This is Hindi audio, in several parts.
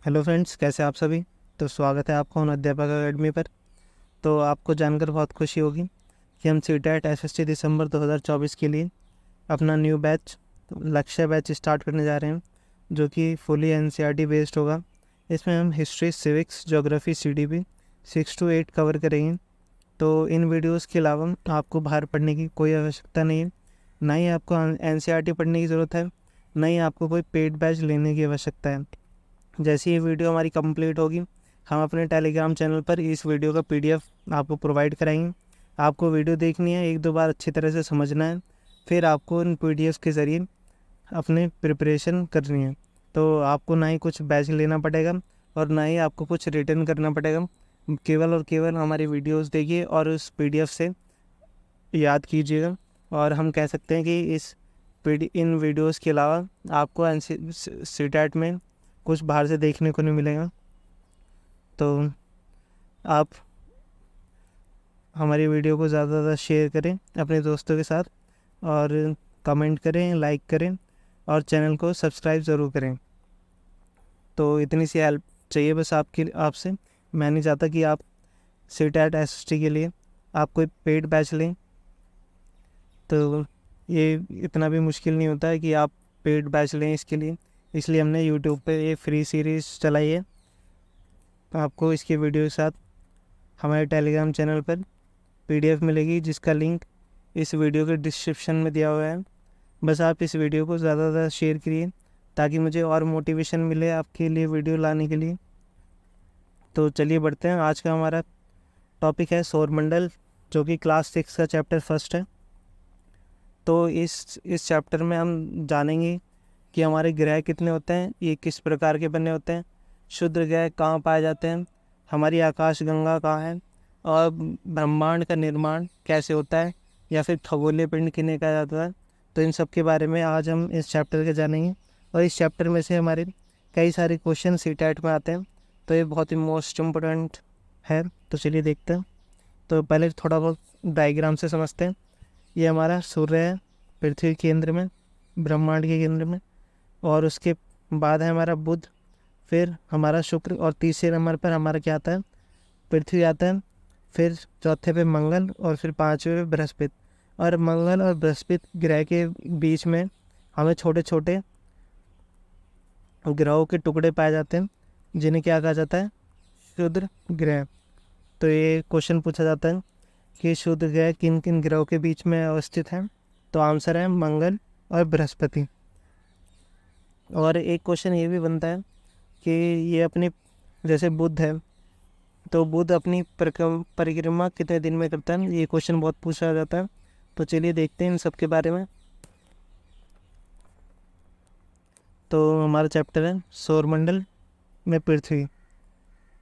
हेलो फ्रेंड्स, कैसे आप सभी। तो स्वागत है आपका उन अध्यापक अकेडमी पर। तो आपको जानकर बहुत खुशी होगी कि हम सीटेट एसएसटी दिसंबर 2024 के लिए अपना न्यू बैच लक्ष्य बैच स्टार्ट करने जा रहे हैं, जो कि फुली एनसीईआरटी बेस्ड होगा। इसमें हम history, civics, geography, CDP 6 to 8 cover करेंगे। तो इन वीडियोस के अलावा आपको बाहर पढ़ने की कोई आवश्यकता नहीं है, ना ही आपको एनसीईआरटी पढ़ने की ज़रूरत है, ना ही आपको कोई पेड बैच लेने की आवश्यकता है। जैसे ये वीडियो हमारी कंप्लीट होगी, हम अपने टेलीग्राम चैनल पर इस वीडियो का पीडीएफ आपको प्रोवाइड कराएंगे। आपको वीडियो देखनी है, एक दो बार अच्छी तरह से समझना है, फिर आपको इन पीडीएफ के ज़रिए अपने प्रिपरेशन करनी है। तो आपको ना ही कुछ बैच लेना पड़ेगा और ना ही आपको कुछ रिटर्न करना पड़ेगा। केवल और केवल हमारी वीडियोस देखिए और उस पीडीएफ से याद कीजिएगा। और हम कह सकते हैं कि इन वीडियोस के अलावा आपको सीटेट में कुछ बाहर से देखने को नहीं मिलेगा। तो आप हमारी वीडियो को ज़्यादा से ज़्यादा शेयर करें अपने दोस्तों के साथ, और कमेंट करें, लाइक करें, और चैनल को सब्सक्राइब ज़रूर करें। तो इतनी सी हेल्प चाहिए बस आपसे। मैं नहीं चाहता कि आप सीटेट एसएसटी के लिए आप कोई पेड बैच लें। तो ये इतना भी मुश्किल नहीं होता है कि आप पेड बैच लें इसके लिए। इसलिए हमने यूट्यूब पे ये फ्री सीरीज़ चलाई है। आपको इसकी वीडियो के साथ हमारे टेलीग्राम चैनल पर पीडीएफ मिलेगी, जिसका लिंक इस वीडियो के डिस्क्रिप्शन में दिया हुआ है। बस आप इस वीडियो को ज़्यादा से ज़्यादा शेयर करिए ताकि मुझे और मोटिवेशन मिले आपके लिए वीडियो लाने के लिए। तो चलिए बढ़ते हैं। आज का हमारा टॉपिक है सौरमंडल, जो कि क्लास 6 का चैप्टर फर्स्ट है। तो इस चैप्टर में हम जानेंगे कि हमारे ग्रह कितने होते हैं, ये किस प्रकार के बने होते हैं, शुद्ध ग्रह कहाँ पाए जाते हैं, हमारी आकाशगंगा कहाँ है, और ब्रह्मांड का निर्माण कैसे होता है, या फिर खगोलीय पिंड किन्हें कहा जाता है। तो इन सब के बारे में आज हम इस चैप्टर के जानेंगे। और इस चैप्टर में से हमारे कई सारे क्वेश्चन सीटेट में आते हैं, तो ये बहुत ही मोस्ट इम्पोर्टेंट है। तो चलिए देखते हैं। तो पहले थोड़ा बहुत डायग्राम से समझते हैं। ये हमारा सूर्य है पृथ्वी के केंद्र में, ब्रह्मांड के केंद्र में, और उसके बाद है हमारा बुध, फिर हमारा शुक्र, और तीसरे नंबर पर हमारा क्या आता है, पृथ्वी आता है, फिर चौथे पे मंगल, और फिर पाँचवें पे बृहस्पति। और मंगल और बृहस्पति ग्रह के बीच में हमें छोटे छोटे ग्रहों के टुकड़े पाए जाते हैं, जिन्हें क्या कहा जाता है, क्षुद्र ग्रह। तो ये क्वेश्चन पूछा जाता है कि क्षुद्र ग्रह किन किन ग्रहों के बीच में अवस्थित हैं। तो आंसर है मंगल और बृहस्पति। और एक क्वेश्चन ये भी बनता है कि ये अपनी, जैसे बुध है, तो बुध अपनी परिक्रमा कितने दिन में करता है, ये क्वेश्चन बहुत पूछा जाता है। तो चलिए देखते हैं इन सब के बारे में। तो हमारा चैप्टर है सौरमंडल में पृथ्वी।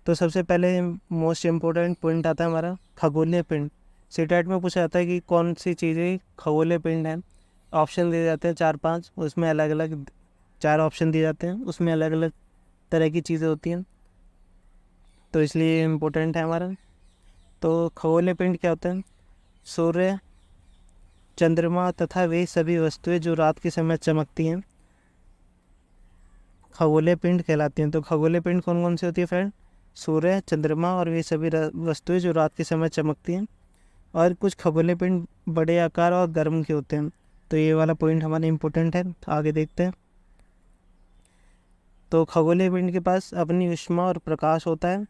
तो सबसे पहले मोस्ट इम्पोर्टेंट पॉइंट आता है हमारा खगोलीय पिंड। सीटेट में पूछा जाता है कि कौन सी चीज़ें खगोलीय पिंड हैं। ऑप्शन दिए जाते हैं 4-5, उसमें अलग अलग 4 ऑप्शन दिए जाते हैं, उसमें अलग अलग तरह की चीज़ें होती हैं, तो इसलिए इम्पोर्टेंट है हमारा। तो खगोलीय पिंड क्या होता है, सूर्य, चंद्रमा तथा वे सभी वस्तुएं जो रात के समय चमकती हैं खगोलीय पिंड कहलाती हैं। तो खगोलीय पिंड कौन कौन सी होती है फ्रेंड, सूर्य, चंद्रमा और वे सभी वस्तुएं जो रात के समय चमकती हैं। और कुछ खगोलीय पिंड बड़े आकार और गर्म के होते हैं। तो ये वाला पॉइंट हमारा इम्पोर्टेंट है। आगे देखते हैं। तो खगोलीय पिंड के पास अपनी ऊष्मा और प्रकाश होता है,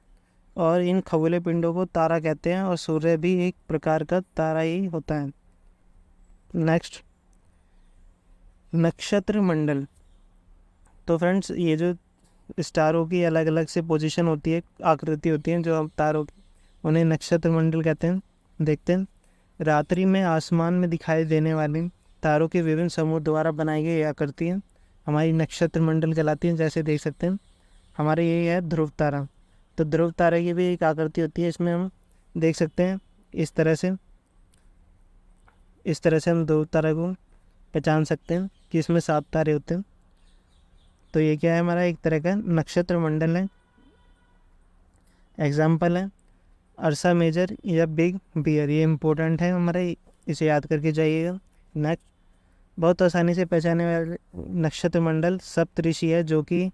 और इन खगोलीय पिंडों को तारा कहते हैं, और सूर्य भी एक प्रकार का तारा ही होता है। नेक्स्ट, नक्षत्र मंडल। तो फ्रेंड्स, ये जो स्टारों की अलग अलग से पोजीशन होती है, आकृति होती है जो तारों की, उन्हें नक्षत्र मंडल कहते हैं। देखते हैं। रात्रि में आसमान में दिखाई देने वाली तारों के विभिन्न समूह द्वारा बनाई गई आकृतियाँ हमारी नक्षत्र मंडल कहलाती हैं। जैसे देख सकते हैं हमारे ये है ध्रुव तारा। तो ध्रुव तारा की भी एक आकृति होती है, इसमें हम देख सकते हैं इस तरह से हम ध्रुव तारा को पहचान सकते हैं कि इसमें 7 तारे होते हैं। तो ये क्या है, हमारा एक तरह का नक्षत्र मंडल है। एग्जाम्पल है अर्सा मेजर या बिग बियर, ये इम्पोर्टेंट है हमारे, इसे याद करके जाइएगा। नेक्स्ट, बहुत आसानी से पहचाने वाले नक्षत्र मंडल सप्तऋषि है, जो कि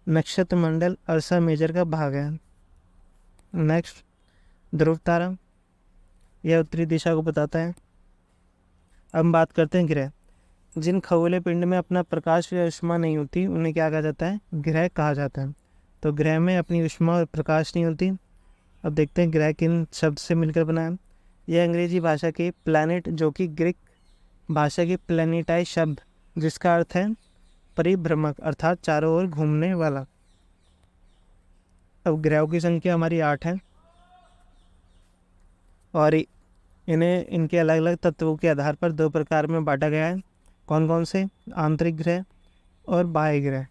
नक्षत्र मंडल अर्सा मेजर का भाग है। नेक्स्ट, ध्रुव तारा, यह उत्तरी दिशा को बताता है। अब हम बात करते हैं ग्रह। जिन खगोलीय पिंड में अपना प्रकाश या ऊष्मा नहीं होती उन्हें क्या कहा जाता है? ग्रह कहा जाता है। तो ग्रह में अपनी ऊष्मा और प्रकाश नहीं होती। अब देखते हैं ग्रह किन शब्द से मिलकर बना है। यह अंग्रेजी भाषा के प्लैनेट, जो कि ग्रीक भाषा के प्लैनेटाई शब्द, जिसका अर्थ है परिभ्रमक अर्थात चारों ओर घूमने वाला। अब ग्रहों की संख्या हमारी 8 है और इन्हें इनके अलग अलग तत्वों के आधार पर 2 प्रकार में बांटा गया है। कौन कौन से? आंतरिक ग्रह और बाह्य ग्रह।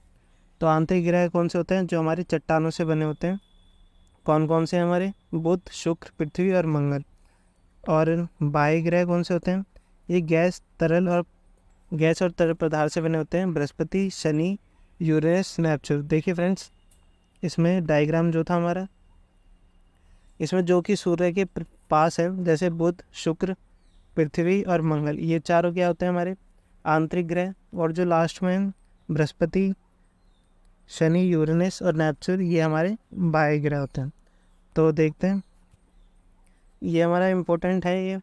तो आंतरिक ग्रह कौन से होते हैं? जो हमारी चट्टानों से बने होते हैं। कौन कौन से हमारे? बुध, शुक्र, पृथ्वी और मंगल। और बाह्य ग्रह कौन से होते हैं? ये गैस और तरल पदार्थ से बने होते हैं। Brihaspati, Shani, Uranus, Neptune. देखिए फ्रेंड्स, इसमें डायग्राम जो था हमारा, इसमें जो कि सूर्य के पास है, जैसे बुध, शुक्र, पृथ्वी और मंगल, ये चारों क्या होते हैं? हमारे आंतरिक ग्रह। और जो लास्ट में बृहस्पति, शनि, यूरेनस और नेपच्यून, ये हमारे बाह्य ग्रह होते हैं। तो देखते हैं, ये हमारा इम्पोर्टेंट है। ये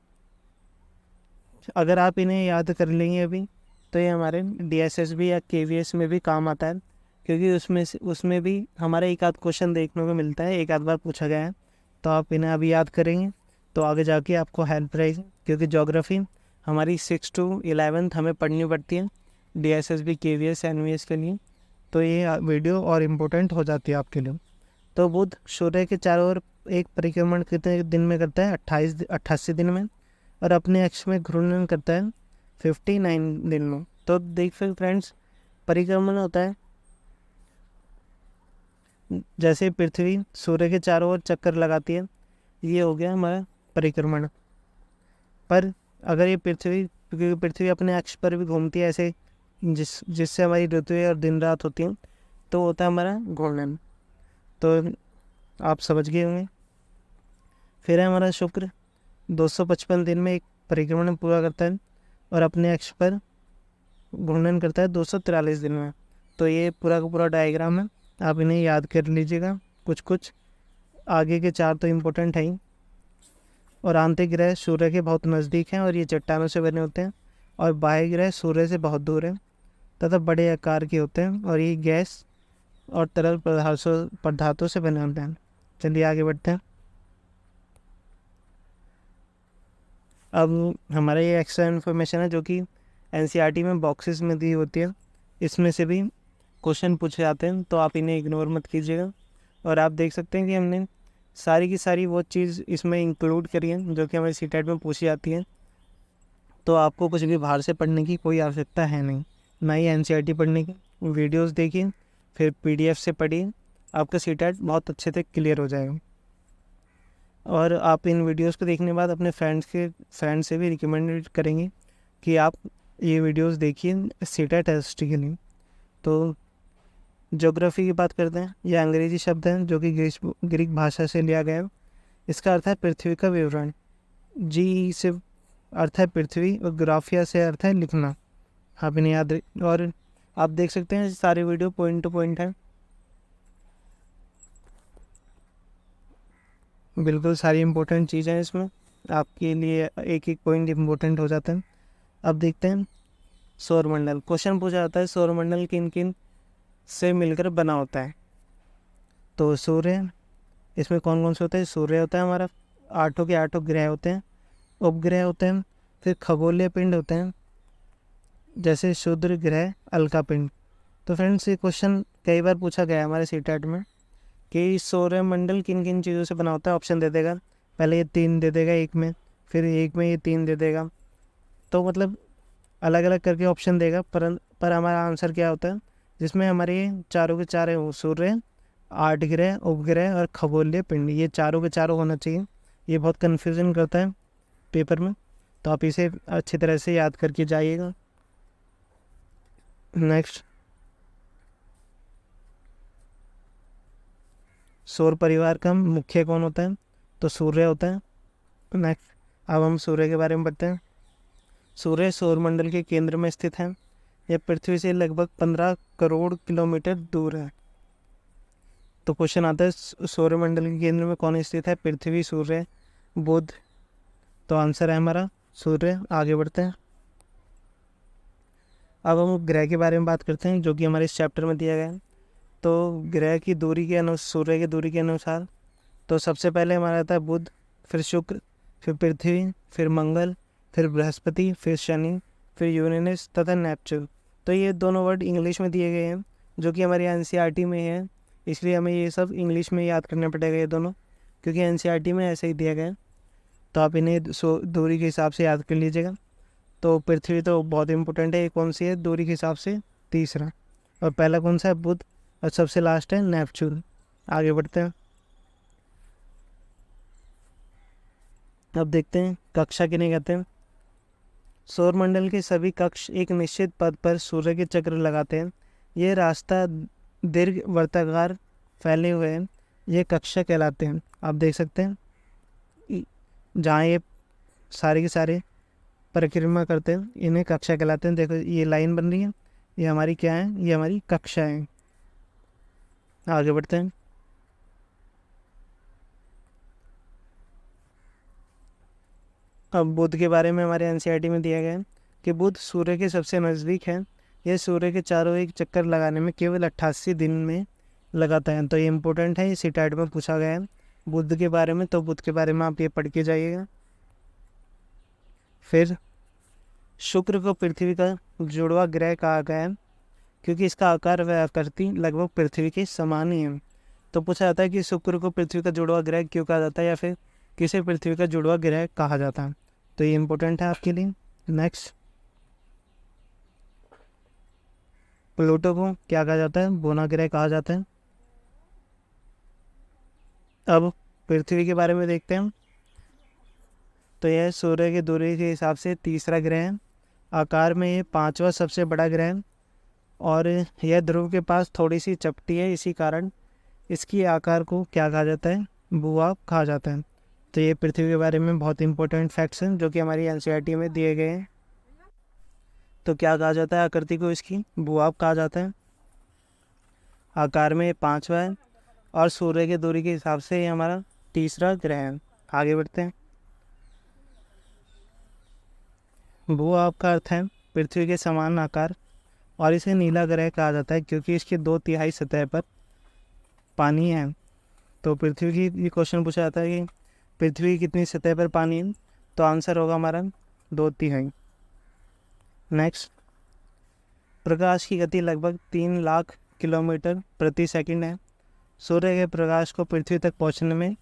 अगर आप इन्हें याद कर लेंगे अभी, तो ये हमारे DSSB या KVS में भी काम आता है, क्योंकि उसमें भी हमारा एक आध क्वेश्चन देखने को मिलता है, एक आध बार पूछा गया है। तो आप इन्हें अभी याद करेंगे तो आगे जाके आपको हेल्प रहेगी, क्योंकि ज्योग्राफी हमारी 6 to 11 हमें पढ़नी पड़ती है DSSB, KVS, NVS के लिए। तो ये वीडियो और इम्पोर्टेंट हो जाती है आपके लिए। तो बुध सूर्य के चारों ओर एक परिक्रमण कितने दिन में करता है? 88 दिन में। और अपने अक्ष में घूर्णन करता है 59 दिन में। तो देख फिर फ्रेंड्स, परिक्रमण होता है, जैसे पृथ्वी सूर्य के चारों ओर चक्कर लगाती है, ये हो गया हमारा परिक्रमण। पर अगर ये क्योंकि पृथ्वी अपने अक्ष पर भी घूमती है ऐसे, जिससे हमारी ऋतुएं और दिन रात होती हैं, तो होता है हमारा घूर्णन। तो आप समझ गए होंगे। फिर है हमारा शुक्र, 255 दिन में एक परिक्रमण पूरा करता है और अपने अक्ष पर घूर्णन करता है 243 दिन में। तो ये पूरा का पूरा डायग्राम है, आप इन्हें याद कर लीजिएगा। कुछ आगे के 4 तो इम्पोर्टेंट है ही। और आंतरिक ग्रह सूर्य के बहुत नज़दीक हैं और ये चट्टानों से बने होते हैं। और बाह्य ग्रह सूर्य से बहुत दूर है तथा बड़े आकार के होते हैं और ये गैस और तरल पदार्थों से बने होते हैं। चलिए आगे बढ़ते हैं। अब हमारा ये एक्स्ट्रा इन्फॉर्मेशन है, जो कि NCERT में बॉक्सेस में दी होती है। इसमें से भी क्वेश्चन पूछे जाते हैं, तो आप इन्हें इग्नोर मत कीजिएगा। और आप देख सकते हैं कि हमने सारी की सारी वो चीज़ इसमें इंक्लूड करी है जो कि हमारी CTET में पूछी जाती है। तो आपको कुछ भी बाहर से पढ़ने की कोई आवश्यकता है नहीं, ना ही NCERT पढ़ने की। वीडियोस देखिए, फिर PDF से पढ़िए, आपका CTET बहुत अच्छे से क्लियर हो जाएगा। और आप इन वीडियोस को देखने के बाद अपने फ्रेंड्स से भी रिकमेंडेड करेंगे कि आप ये वीडियोस देखिए CTET ST के लिए। तो ज्योग्राफी की बात करते हैं। यह अंग्रेजी शब्द है जो कि ग्रीक भाषा से लिया गया है। इसका अर्थ है पृथ्वी का विवरण। जी से अर्थ है पृथ्वी और ग्राफिया से अर्थ है लिखना। आप इन्हें याद और आप देख सकते हैं सारे वीडियो पॉइंट टू पॉइंट है, बिल्कुल सारी इंपॉर्टेंट चीज़ें हैं इसमें, आपके लिए एक एक पॉइंट इम्पोर्टेंट हो जाता है। अब देखते हैं सौरमंडल। क्वेश्चन पूछा जाता है सौरमंडल किन किन से मिलकर बना होता है। तो सूर्य, इसमें कौन कौन से होते हैं? सूर्य होता है हमारा, 8 के 8 ग्रह होते हैं, उपग्रह होते हैं, फिर खगोलीय पिंड होते हैं, जैसे क्षुद्र ग्रह, अलका पिंड। तो फ्रेंड्स, ये क्वेश्चन कई बार पूछा गया है हमारे CTET में कि सौरमंडल किन किन चीज़ों से बना होता है। ऑप्शन दे देगा, पहले ये 3 दे देगा एक में, फिर एक में ये 3 दे देगा। तो मतलब अलग अलग करके ऑप्शन देगा, पर हमारा आंसर क्या होता है, जिसमें हमारे चारों के चारों सूर्य, 8 ग्रह, उपग्रह और खगोलीय पिंड, ये चारों के चारों होना चाहिए। ये बहुत कन्फ्यूज़न करता है पेपर में, तो आप इसे अच्छी तरह से याद करके जाइएगा। नेक्स्ट, सौर परिवार का मुख्य कौन होता है? तो सूर्य होता है। नेक्स्ट, अब हम सूर्य के बारे में बताते हैं। सूर्य सौरमंडल के केंद्र में स्थित है। यह पृथ्वी से लगभग 15 करोड़ किलोमीटर दूर है। तो क्वेश्चन आता है सौरमंडल के केंद्र में कौन स्थित है? पृथ्वी, सूर्य, बुध। तो आंसर है हमारा सूर्य। आगे बढ़ते हैं। अब हम ग्रह के बारे में बात करते हैं जो कि हमारे इस चैप्टर में दिया गया है। तो ग्रह की दूरी के अनुसार, सूर्य की दूरी के अनुसार, तो सबसे पहले हमारा आता है बुध, फिर शुक्र, फिर पृथ्वी, फिर मंगल, फिर बृहस्पति, फिर शनि, फिर यूरेनस तथा नेपच्यून। तो ये दोनों वर्ड इंग्लिश में दिए गए हैं जो कि हमारी एनसीईआरटी में है, इसलिए हमें ये सब इंग्लिश में याद करना पड़ेगा ये दोनों, क्योंकि एनसीईआरटी में ऐसे ही दिया गया है। तो आप इन्हें दूरी के हिसाब से याद कर लीजिएगा। तो पृथ्वी तो बहुत इंपॉर्टेंट है, ये कौन सी है दूरी के हिसाब से? तीसरा। और पहला कौन सा है? बुध। और सबसे लास्ट है नेपच्यून। आगे बढ़ते हैं। अब देखते हैं कक्षा किन्हें कहते हैं। सौरमंडल के सभी कक्ष एक निश्चित पथ पर सूर्य के चक्र लगाते हैं। ये रास्ता दीर्घ वर्ताकार फैले हुए हैं, ये कक्षा कहलाते हैं। आप देख सकते हैं जहाँ ये सारे के सारे परिक्रमा करते हैं इन्हें कक्षा कहलाते हैं। देखो ये लाइन बन रही है, ये हमारी क्या है? ये हमारी कक्षा है। आगे बढ़ते हैं। अब बुध के बारे में हमारे एनसीईआरटी में दिया गया है कि बुध सूर्य के सबसे नज़दीक है। यह सूर्य के चारों एक चक्कर लगाने में केवल 88 दिन में लगाता है। तो ये इम्पोर्टेंट है, इसी टाइप में पूछा गया है बुध के बारे में। तो बुध के बारे में आप ये पढ़ के जाइएगा। फिर शुक्र को पृथ्वी का जुड़वा ग्रह कहा गया है क्योंकि इसका आकार व आकृति लगभग पृथ्वी के समान ही है। तो पूछा जाता है कि शुक्र को पृथ्वी का जुड़वा ग्रह क्यों कहा जाता है, या फिर किसे पृथ्वी का जुड़वा ग्रह कहा जाता है। तो ये इम्पोर्टेंट है आपके लिए। नेक्स्ट, प्लूटो को क्या कहा जाता है? बोना ग्रह कहा जाता है। अब पृथ्वी के बारे में देखते हैं। तो यह सूर्य की दूरी के हिसाब से तीसरा ग्रह है। आकार में ये पांचवा सबसे बड़ा ग्रह है और यह ध्रुव के पास थोड़ी सी चपटी है, इसी कारण इसकी आकार को क्या कहा जाता है? भूभाग कहा जाता है। तो ये पृथ्वी के बारे में बहुत इंपॉर्टेंट फैक्ट्स हैं जो कि हमारी एनसीईआरटी में दिए गए हैं। तो क्या कहा जाता है आकृति को? इसकी भूभाग कहा जाता है। आकार में ये पांचवा है और सूर्य की दूरी के हिसाब से ये हमारा तीसरा ग्रह है। आगे बढ़ते हैं। भूभाग का अर्थ है पृथ्वी के समान आकार और इसे नीला ग्रह कहा जाता है क्योंकि इसकी 2/3 सतह पर पानी है। तो पृथ्वी की ये क्वेश्चन पूछा जाता है कि पृथ्वी की कितनी सतह पर पानी है? तो आंसर होगा हमारा 2/3। नेक्स्ट, प्रकाश की गति लगभग 3 लाख किलोमीटर प्रति सेकंड है। सूर्य के प्रकाश को पृथ्वी तक पहुंचने में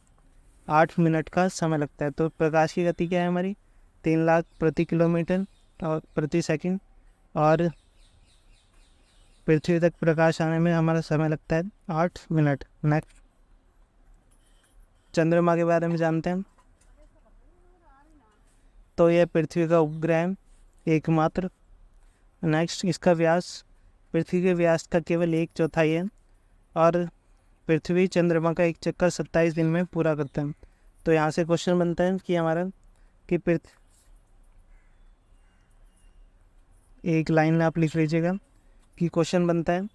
8 मिनट का समय लगता है। तो प्रकाश की गति क्या है हमारी? 3 लाख प्रति किलोमीटर और प्रति सेकंड, और पृथ्वी तक प्रकाश आने में हमारा समय लगता है 8 मिनट। नेक्स्ट, चंद्रमा के बारे में जानते हैं। तो यह पृथ्वी का उपग्रह है एकमात्र। नेक्स्ट, इसका व्यास पृथ्वी के व्यास का केवल 1/4 है और पृथ्वी चंद्रमा का एक चक्कर 27 दिन में पूरा करता है। तो यहाँ से क्वेश्चन बनता है कि हमारा कि एक लाइन में आप लिख लीजिएगा कि क्वेश्चन बनता है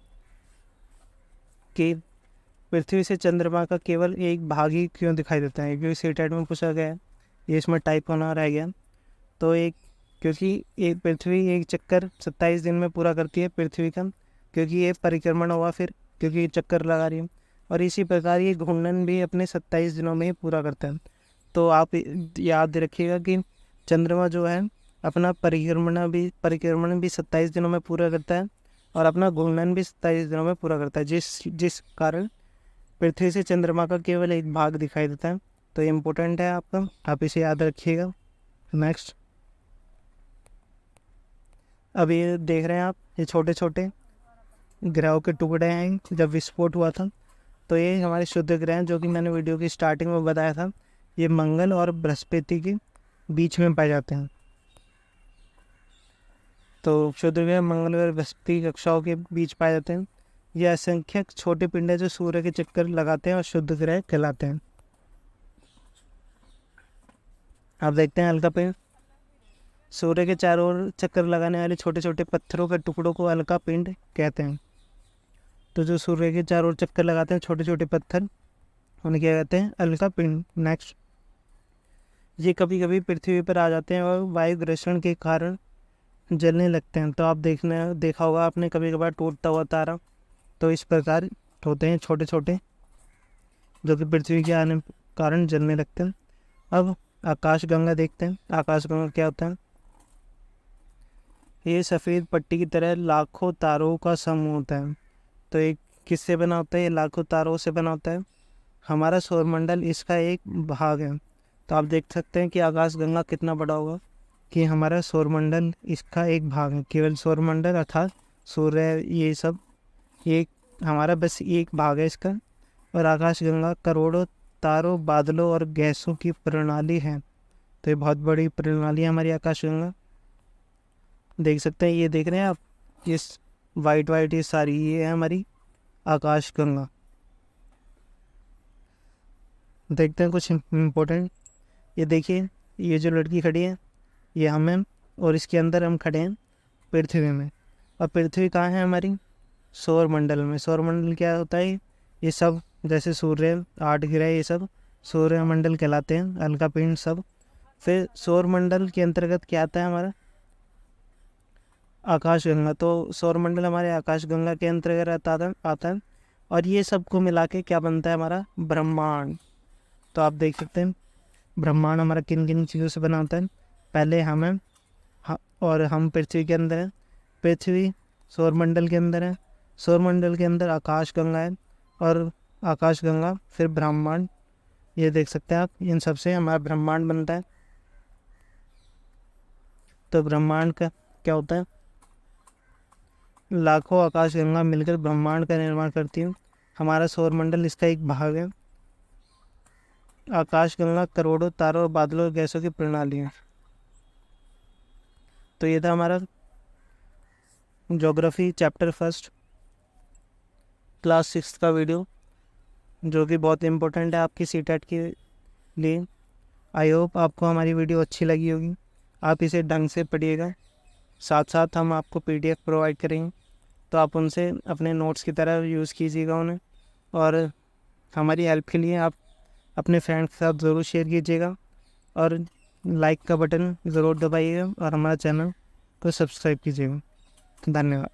कि पृथ्वी से चंद्रमा का केवल एक भाग ही क्यों दिखाई देता है, क्योंकि सी टाइप में पूछा गया है, ये इसमें टाइप होना रह गया। तो क्योंकि एक पृथ्वी एक चक्कर 27 दिन में पूरा करती है पृथ्वी का, क्योंकि ये परिक्रमण हुआ फिर, क्योंकि ये चक्कर लगा रही है, और इसी प्रकार ये घूर्णन भी अपने 27 दिनों में ही पूरा करता है। तो आप याद रखिएगा कि चंद्रमा जो है अपना परिक्रमण भी 27 दिनों में पूरा करता है और अपना घूर्णन भी 27 दिनों में पूरा करता है, जिस कारण पृथ्वी से चंद्रमा का केवल एक भाग दिखाई देता है। तो ये इम्पोर्टेंट है आपका, आप इसे याद रखिएगा। नेक्स्ट, अब ये देख रहे हैं आप, ये छोटे छोटे ग्रहों के टुकड़े हैं। जब विस्फोट हुआ था तो ये हमारे शुद्ध ग्रह हैं, जो कि मैंने वीडियो की स्टार्टिंग में बताया था, ये मंगल और बृहस्पति के बीच में पाए जाते हैं। तो शुद्ध ग्रह मंगल और बृहस्पति कक्षाओं के बीच पाए जाते हैं। ये असंख्यक छोटे पिंड है जो सूर्य के चक्कर लगाते हैं और शुद्ध ग्रह कहलाते हैं। आप देखते हैं अलका पिंड। सूर्य के चारों ओर चक्कर लगाने वाले छोटे छोटे पत्थरों के टुकड़ों को अलका पिंड कहते हैं। तो जो सूर्य के चारों ओर चक्कर लगाते हैं छोटे छोटे पत्थर, उन्हें क्या कहते हैं? उल्का पिंड। नेक्स्ट, ये कभी कभी पृथ्वी पर आ जाते हैं और वायु घर्षण के कारण जलने लगते हैं। तो आप देखा होगा आपने कभी कभार टूटता हुआ तारा। तो इस प्रकार होते हैं छोटे छोटे, जो कि पृथ्वी के आने के कारण जलने लगते हैं। अब आकाशगंगा देखते हैं। आकाशगंगा क्या होता है? ये सफ़ेद पट्टी की तरह लाखों तारों का समूह होता है। तो एक किससे बना होता है? ये लाखों तारों से बना होता है। हमारा सौरमंडल इसका एक भाग है। तो आप देख सकते हैं कि आकाशगंगा कितना बड़ा होगा, कि हमारा सौरमंडल इसका एक भाग है। केवल सौरमंडल अर्थात सूर्य, ये सब एक हमारा बस एक भाग है इसका। और आकाशगंगा करोड़ों तारों, बादलों और गैसों की प्रणाली है। तो ये बहुत बड़ी प्रणाली है हमारी आकाशगंगा। देख सकते हैं, ये देख रहे हैं आप, इस वाइट वाइट ये सारी, ये है हमारी आकाशगंगा। देखते हैं कुछ इम्पोर्टेंट। ये देखिए, ये जो लड़की खड़ी है ये हम हैं, और इसके अंदर हम खड़े हैं पृथ्वी में। और पृथ्वी कहाँ है? हमारी सौरमंडल में। सौरमंडल क्या होता है? ये सब जैसे सूर्य, 8 ग्रह, ये सब सौरमंडल कहलाते हैं, उल्का पिंड सब। फिर सौरमंडल के अंतर्गत क्या आता है? हमारा आकाशगंगा। तो सौरमंडल हमारे आकाशगंगा के अंतर्गत आता है। और ये सबको मिला के क्या बनता है? हमारा ब्रह्मांड। तो आप देख सकते हैं ब्रह्मांड हमारा किन किन चीज़ों से बना होता है। पहले हम हैं, और हम पृथ्वी के अंदर हैं। पृथ्वी सौरमंडल के अंदर है। सौरमंडल के अंदर आकाशगंगा है, और आकाशगंगा फिर ब्रह्मांड। ये देख सकते हैं आप, इन सब से हमारा ब्रह्मांड बनता है। तो ब्रह्मांड का क्या होता है? लाखों आकाशगंगा मिलकर ब्रह्मांड का निर्माण करती है। हमारा सौरमंडल इसका एक भाग है। आकाशगंगा करोड़ों तारों और बादलों और गैसों की प्रणाली है। तो ये था हमारा ज्योग्राफी चैप्टर 1 क्लास 6 का वीडियो, जो कि बहुत इम्पोर्टेंट है आपकी सीटेट के लिए। आई होप आपको हमारी वीडियो अच्छी लगी होगी। आप इसे ढंग से पढ़िएगा। साथ साथ हम आपको PDF प्रोवाइड करेंगे, तो आप उनसे अपने नोट्स की तरह यूज़ कीजिएगा उन्हें। और हमारी हेल्प के लिए आप अपने फ्रेंड्स के साथ ज़रूर शेयर कीजिएगा, और लाइक का बटन ज़रूर दबाइएगा, और हमारा चैनल को सब्सक्राइब कीजिएगा। धन्यवाद।